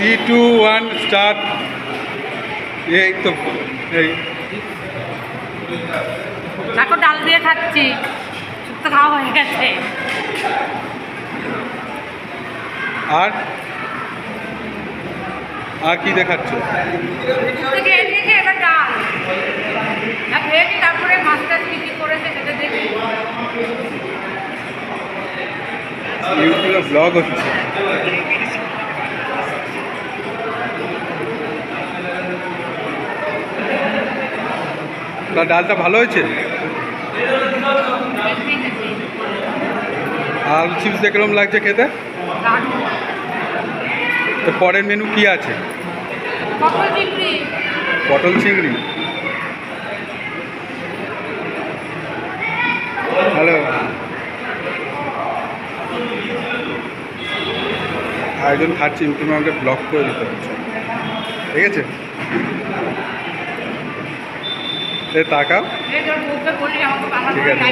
3, 2, 1 start. এই তো এই দেখো ডাল দিয়ে খাচ্ছি, শুক্তো খাওয়া হয়ে গেছে। আর আর কি দেখাচ্ছ? এবার ডাল খেয়ে নি, তারপরে মাছটা কি কি করেছে সেটা দেখি। ইউটিউবে ব্লগ হচ্ছে। ডালটা ভালো হয়েছে। আলু চিপস দেখলাম লাগছে খেতে। তো পরের মেনু কি আছে? পটল চিংড়ি। হ্যালো, আরেকজন খাচ্ছি, তুমি আমাকে ব্লক করে দিতে হচ্ছে, ঠিক আছে? তাকাও, ঠিক আছে।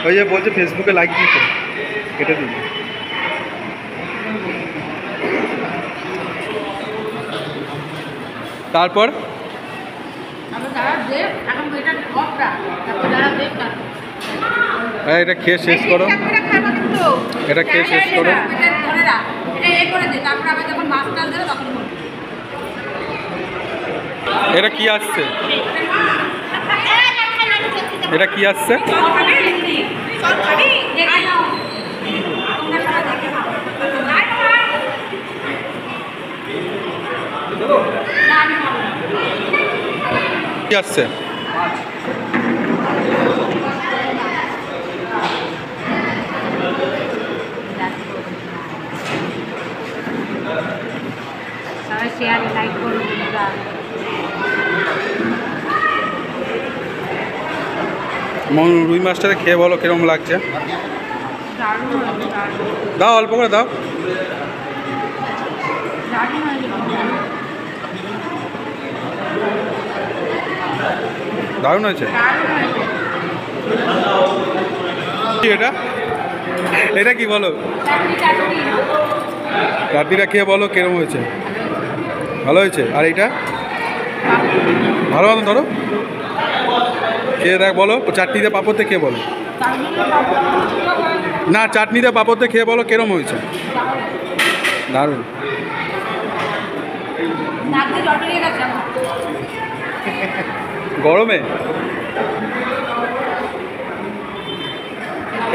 ওই যে বলছে ফেসবুকে লাইক দিতে, কেটে দিবি। তারপর এটা খেয়ে শেষ করো, এটা খেয়ে শেষ করো। এটা কি আসছে? এটা কি আসছে? কি আসছে? শেয়ার লাইক করুন। রুই মাছটাকে খেয়ে বলো কিরকম লাগছে। দাও, অল্প করে দাও। দারুণ হয়েছে। এটা এটা কি বলো? চাটনিটা খেয়ে বলো কিরকম হয়েছে। ভালো হয়েছে। আর এইটা ভালো মতন ধরো, খেয়ে দেখ, বলো। চাটনিতে পাঁপড়তে খেয়ে বলো। না, চাটনিতে পাঁপড়তে খেয়ে বলো কিরম হয়েছে। দারুণ। গরমে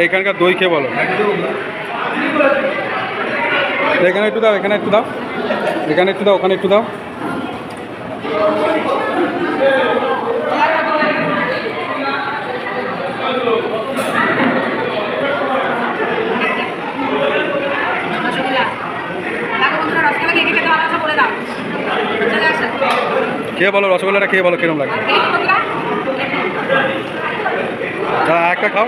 এখানকার দই খেয়ে বলো। এখানে একটু দাও, এখানে একটু দাও, এখানে একটু দাও, ওখানে একটু দাও। খেয়ে বলো, রসগোল্লাটা খেয়ে বলো কিরম লাগে। একটা খাও।